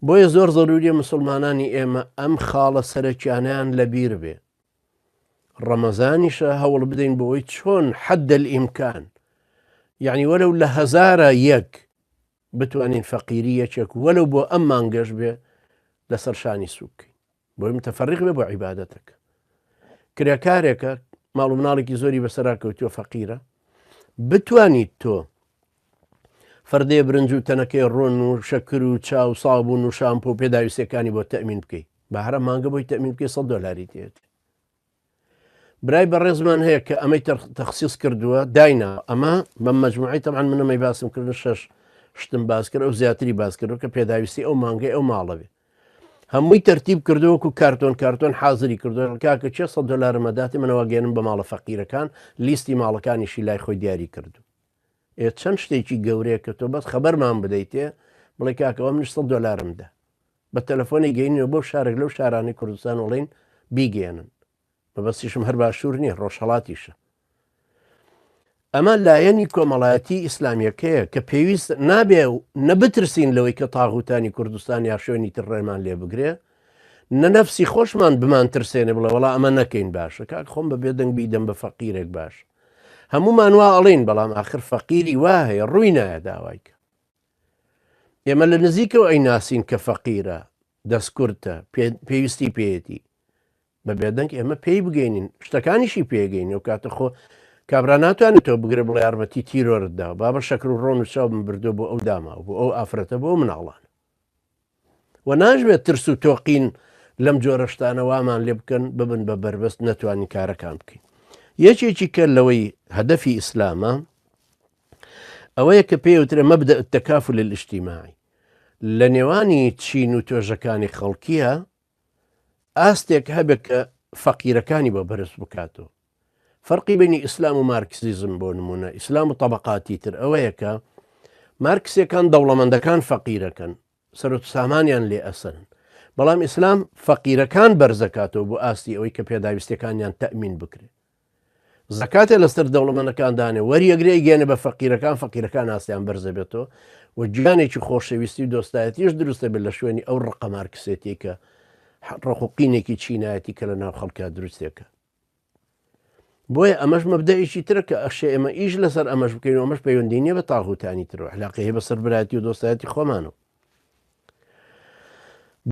بۆیە زۆر زەروریە مسلمانانی ئێمە ئەم خاڵە سەرەکیانیان لەبیر بێ. ڕەمەزانیشە هەوڵ بدەین بۆی چۆن حەدە الئیمکان، یعنی وەلەو لە هەزارە یەک بتوانین فەقیری یەکێک وەلەو بۆ ئەم مانگەش بێ لەسەر شانی سووکەین، بۆی متەفەرریق بێ بۆ عیبادەتەکە. کرێکارێکە ماڵ و مناڵێکی زۆری بەسەرا کەوتووە فەقیرە، بتوانیت تۆ فەردەیە برنج و تەنەکەی ڕۆن و شەکر و چاو سابوون و شامپۆ و پێداویستەکانی بۆ تەمین بکەیت، بە هەرە مانگە بۆی تەمین بکەی $100 تێت. برای بەڕێزمان هەیە کە ئەمەی تەخسیس کردووە داینا، ئەمە بە مەجموعی تەمان منەمەی باسم کردن 6 شتم باس کرد ئەو زیاتری باس کردو کە پێداویستی ئەو مانگەی ئەو ماڵەوێ هەمووی تەرتیب کردووەکو کارتۆن حازری کردو کاکە چێ $100 مەداتی منەوە گەێنم بە ماڵە فەقیرەکان لیستی ماڵەکانیشی لای خۆی دیاری کردو. چەند شتێکی گەورەیە کە تۆ بەس خەبەرمان بدەیتێ بڵێ کاکەوە منش $100 دا بە تەلەفۆنی گەینەوە بۆ شارێک لەو شارانی کوردستان وڵین بیگەێنن، بەبەستیشم هەر باشوور نییە ڕۆژهەڵاتیشە. ئەمە لایەنی کۆمەڵایەتی ئیسلامیەکەیە کە پێویست نابێ نەبترسین لەوەی کە تاغوتانی کوردستان یا شوێنی تر ڕێمان لێ بگرێ، نەنەفسی خۆشمان بمان ترسێنێ بڵێ وڵا ئەمە نەکەین باشە، کاک خۆم بەبێ دەنگ بیدەم بە فەقیرێک باش. هەمومان وا ئەڵێن بەڵام ئاخر فەقیری وا هەیە ڕووی نایە داوایکە. ئێمە لە نزیکەوە ئەی ناسین کە فەقیرە دەستکورتە پێویستی پێیەتی بە بێدەنگ ئێمە پێی بگەینین شتەکانیشی پێگەین و کاتە خۆ کابرا ناتوانێت تۆ بگرێ بڵێ یارمەتی تیرۆرتدا بابە شەکر و ڕۆن و چاوم بردو بۆ ئەو داما بۆ ئەو ئافرەتە بۆ مناڵان و ناژبێت ترس و تۆقین لەم جۆرە شتانە وامان لێ بکەن ببن بە بربەست نەتوانین کارەکان بکەین. یەکێکی کە لەوەی هەدەفی ئیسلامە ئەوەیە کە پێوترە مەبدە التەکافل الاجتماعی لە نێوانی چین و تۆژەکانی خەڵکیە ئاستێک هەبێت کە فەقیرەکانی بۆ بەرز بکاتەوە. فەرقی بینی ئیسلام و مارکسیزم بۆ نمونە ئیسلام و طبقاتی تر ئەوەیە کە مارکسیەکان دەوڵەمەندەکان فەقیرەکەن سەرۆت سامانیان لێ ئەسن، بەڵام ئیسلام فەقیرەکان بەرزەکاتەوە بۆ ئاستی ئەوەی کە پێداویستەکانیان تەمین بکرێت. زەکاتێ لەسەر دەوڵەمەندەکاندانێ وەریەگرێ گەێنە بە فەقیرەکان ئاستیان بەرزە بێتەوە و گیانێکی خۆشەویستی و دۆستایەتیش دروستە بێت لە شوێنی ئەو ڕقە مارکسێتی کە ڕقوقینێکی چینایەتی کە لە ناو خەڵکا دروستێکە. بۆیە ئەمەش مەبدەیەکی ترە کە ئەشێ ئێمە ئیش لەسەر ئەمەش بکەین و ئەمەش پەیوەندی نیە بە تاغوتانی ترەوە علاقەی هەیە بە سەربرایەتی و دۆستایەتی خۆمانەوە.